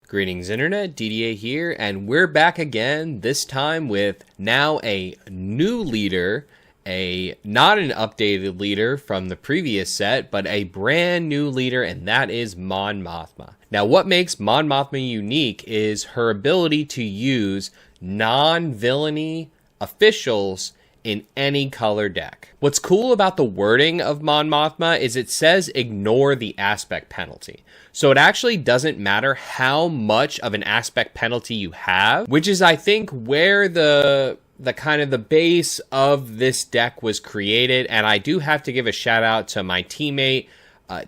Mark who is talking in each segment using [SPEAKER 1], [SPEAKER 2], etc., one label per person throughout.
[SPEAKER 1] Greetings Internet, DDA here, and we're back again, this time with now a new leader, not an updated leader from the previous set, but a brand new leader, and that is Mon Mothma. Now what makes Mon Mothma unique is her ability to use non-villainy officials in any color deck. What's cool about the wording of Mon Mothma is it says ignore the aspect penalty. So it actually doesn't matter how much of an aspect penalty you have, which is I think where the kind of the base of this deck was created. And I do have to give a shout out to my teammate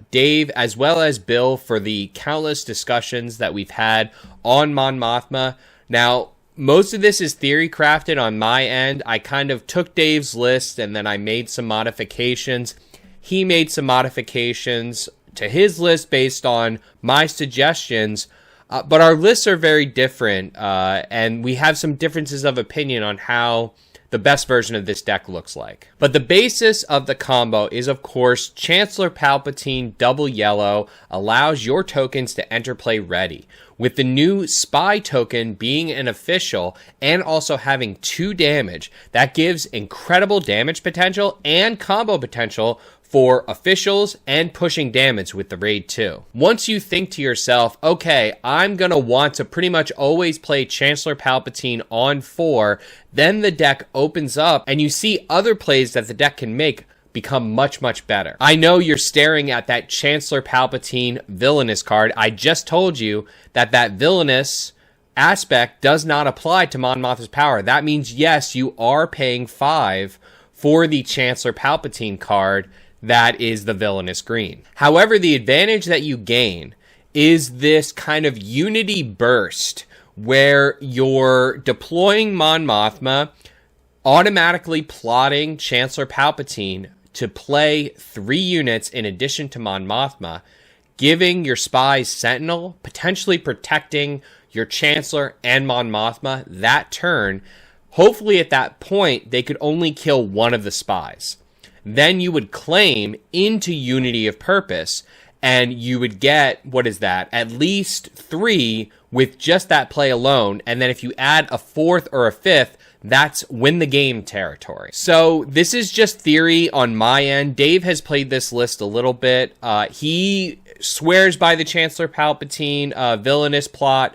[SPEAKER 1] Dave as well as Bill for the countless discussions that we've had on Mon Mothma. Now, most of this is theory crafted on my end. I kind of took Dave's list and then I made some modifications. He made some modifications to his list based on my suggestions. But our lists are very different and we have some differences of opinion on how the best version of this deck looks like. But the basis of the combo is, of course, Chancellor Palpatine double yellow allows your tokens to enter play ready. With the new spy token being an official and also having 2 damage, that gives incredible damage potential and combo potential for officials and pushing damage with the raid 2. Once you think to yourself, okay, I'm gonna want to pretty much always play Chancellor Palpatine on 4, then the deck opens up and you see other plays that the deck can make become much, much better. I know you're staring at that Chancellor Palpatine villainous card. I just told you that that villainous aspect does not apply to Mon Mothma's power. That means, yes, you are paying 5 for the Chancellor Palpatine card that is the villainous green. However, the advantage that you gain is this kind of unity burst where you're deploying Mon Mothma, automatically plotting Chancellor Palpatine to play 3 units in addition to Mon Mothma, giving your spies Sentinel, potentially protecting your Chancellor and Mon Mothma that turn. Hopefully at that point, they could only kill one of the spies. Then you would claim into Unity of Purpose, and you would get, what is that, at least 3 with just that play alone, and then if you add a 4th or a 5th, that's win the game territory. So this is just theory on my end. Dave has played this list a little bit. He swears by the Chancellor Palpatine villainous plot.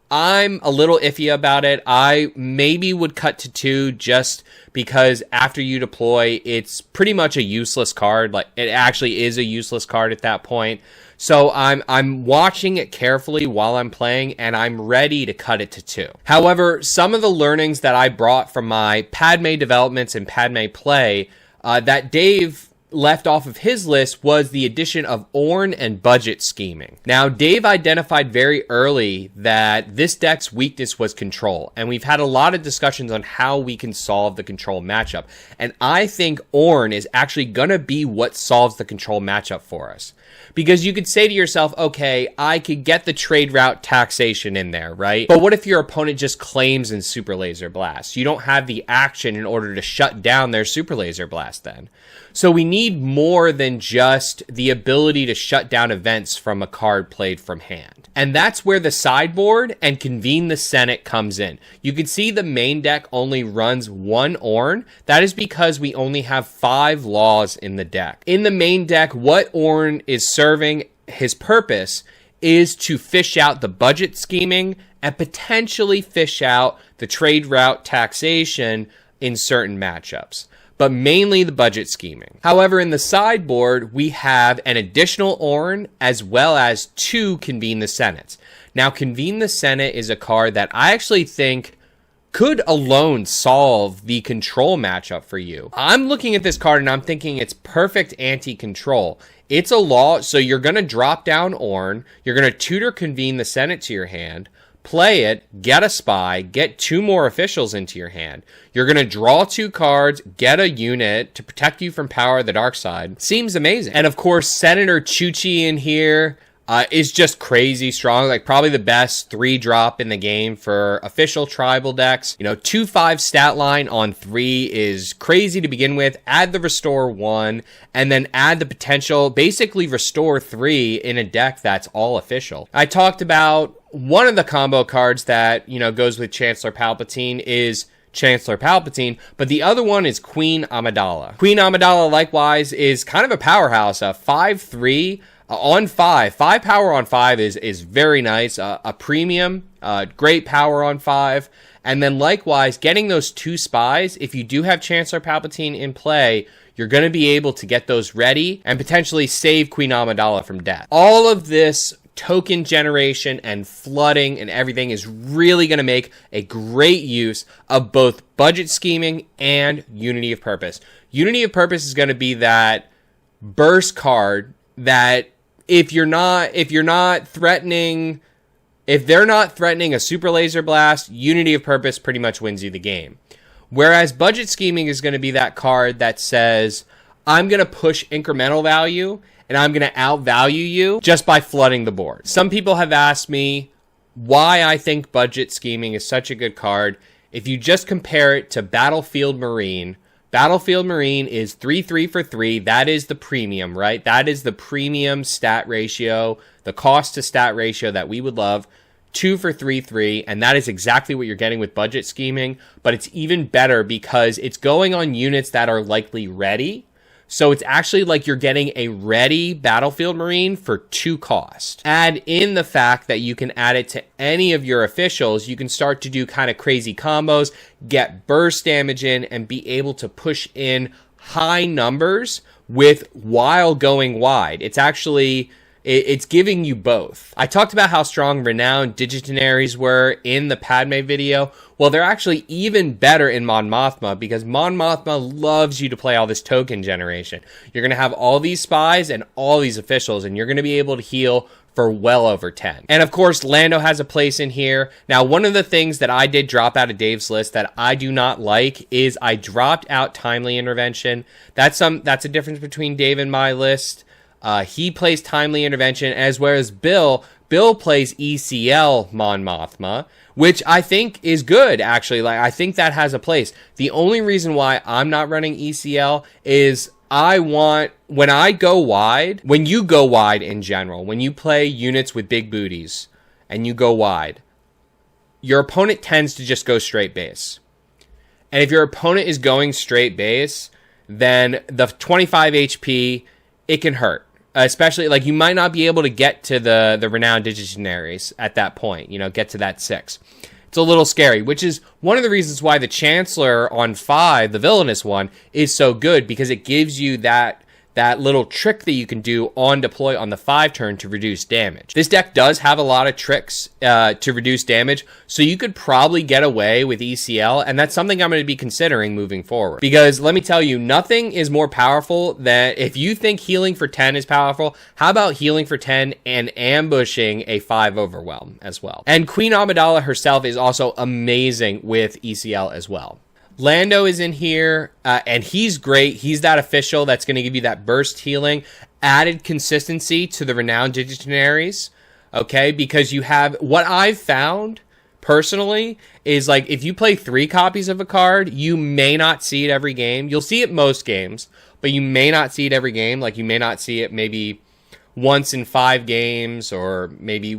[SPEAKER 1] I'm a little iffy about it. I maybe would cut to 2 just because after you deploy, it's pretty much a useless card. Like, it actually is a useless card at that point. So I'm watching it carefully while I'm playing, and I'm ready to cut it to 2. However, some of the learnings that I brought from my Padme developments and Padme play that Dave left off of his list was the addition of Ornn and budget scheming. Now, Dave identified very early that this deck's weakness was control, and we've had a lot of discussions on how we can solve the control matchup. And I think Ornn is actually going to be what solves the control matchup for us. Because you could say to yourself, okay, I could get the trade route taxation in there, right? But what if your opponent just claims in Super Laser Blast? You don't have the action in order to shut down their Super Laser Blast then. So we need more than just the ability to shut down events from a card played from hand. And that's where the sideboard and Convene the Senate comes in. You can see the main deck only runs 1 Ornn. That is because we only have 5 laws in the deck. In the main deck, what Ornn is serving his purpose is to fish out the budget scheming and potentially fish out the trade route taxation in certain matchups, but mainly the budget scheming. However, in the sideboard, we have an additional Ornn as well as 2 Convene the Senate. Now, Convene the Senate is a card that I actually think could alone solve the control matchup for you. I'm looking at this card and I'm thinking it's perfect anti-control. It's a law, so you're going to drop down Ornn, you're going to tutor Convene the Senate to your hand, play it, get a spy, get 2 more officials into your hand. You're going to draw 2 cards, get a unit to protect you from Power of the Dark Side. Seems amazing. And of course, Senator Chuchi in here. is just crazy strong. Like probably the best 3-drop in the game for official tribal decks. 2/5 stat line on 3 is crazy to begin with. Add the restore 1 and then add the potential, basically restore 3 in a deck that's all official. I talked about one of the combo cards that, goes with Chancellor Palpatine is Chancellor Palpatine, but the other one is Queen Amidala. Queen Amidala, likewise, is kind of a powerhouse, a 5/3 on 5. 5 power on 5 is very nice, a premium, great power on 5. And then likewise, getting those 2 spies, if you do have Chancellor Palpatine in play, you're going to be able to get those ready and potentially save Queen Amidala from death. All of this token generation and flooding and everything is really going to make a great use of both budget scheming and Unity of Purpose. Unity of Purpose is going to be that burst card that if they're not threatening a super laser blast, Unity of Purpose pretty much wins you the game. Whereas budget scheming is going to be that card that says, I'm going to push incremental value and I'm going to outvalue you just by flooding the board. Some people have asked me why I think budget scheming is such a good card. If you just compare it to Battlefield Marine, Battlefield Marine is 3/3 for 3. That is the premium, right? That is the premium stat ratio, the cost to stat ratio that we would love. 2 for 3/3, and that is exactly what you're getting with budget scheming, but it's even better because it's going on units that are likely ready. So it's actually like you're getting a ready Battlefield Marine for 2 cost. Add in the fact that you can add it to any of your officials. You can start to do kind of crazy combos, get burst damage in, and be able to push in high numbers while going wide. It's giving you both. I talked about how strong Renowned Digitaries were in the Padme video. Well, they're actually even better in Mon Mothma because Mon Mothma loves you to play all this token generation. You're going to have all these spies and all these officials, and you're going to be able to heal for well over 10. And of course, Lando has a place in here. Now, one of the things that I did drop out of Dave's list that I do not like is I dropped out Timely Intervention. That's a difference between Dave and my list. He plays Timely Intervention, as well as Bill. Bill plays ECL Mon Mothma, which I think is good, actually. Like, I think that has a place. The only reason why I'm not running ECL is when you go wide in general, when you play units with big booties and you go wide, your opponent tends to just go straight base. And if your opponent is going straight base, then the 25 HP, it can hurt. Especially, like, you might not be able to get to the Renowned Digitaries at that point, get to that 6. It's a little scary, which is one of the reasons why the Chancellor on 5, the villainous one, is so good, because it gives you that little trick that you can do on deploy on the 5 turn to reduce damage. This deck does have a lot of tricks to reduce damage, so you could probably get away with ECL, and that's something I'm going to be considering moving forward. Because let me tell you, nothing is more powerful than, if you think healing for 10 is powerful, how about healing for 10 and ambushing a 5 overwhelm as well? And Queen Amidala herself is also amazing with ECL as well. Lando is in here, and he's great. He's that official that's going to give you that burst healing, added consistency to the Renowned Digitaries, okay? Because you have, what I've found, personally, is like, if you play 3 copies of a card, you may not see it every game. You'll see it most games, but you may not see it every game. Like, you may not see it maybe once in 5 games, or maybe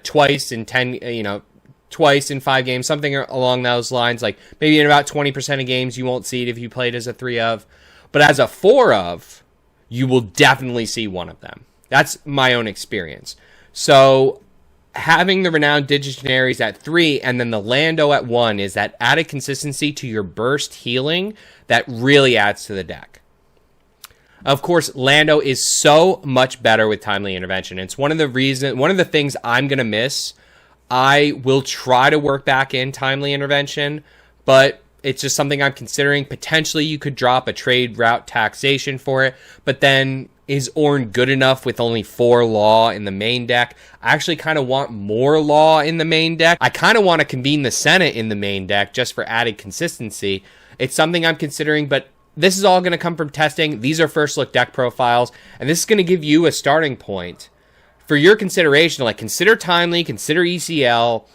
[SPEAKER 1] twice in 10, twice in 5 games, something along those lines. Like maybe in about 20% of games, you won't see it if you played as a 3 of, but as a 4 of, you will definitely see one of them. That's my own experience. So having the Renowned Digitaries at 3 and then the Lando at 1 is that added consistency to your burst healing that really adds to the deck. Of course, Lando is so much better with Timely Intervention. It's one of the things I'm going to miss. I will try to work back in Timely Intervention, but it's just something I'm considering. Potentially, you could drop a trade route taxation for it, but then is Ornn good enough with only 4 law in the main deck? I actually kind of want more law in the main deck. I kind of want to convene the Senate in the main deck just for added consistency. It's something I'm considering, but this is all going to come from testing. These are first look deck profiles, and this is going to give you a starting point for your consideration, like consider Timely, consider ECL,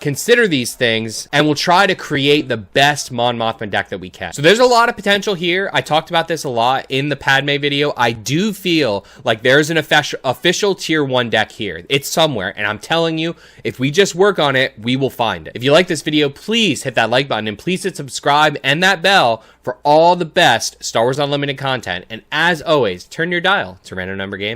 [SPEAKER 1] consider these things, and we'll try to create the best Mon Mothma deck that we can. So there's a lot of potential here. I talked about this a lot in the Padme video. I do feel like there's an official tier 1 deck here. It's somewhere, and I'm telling you, if we just work on it, we will find it. If you like this video, please hit that like button, and please hit subscribe and that bell for all the best Star Wars Unlimited content. And as always, turn your dial to Random Number Gaming.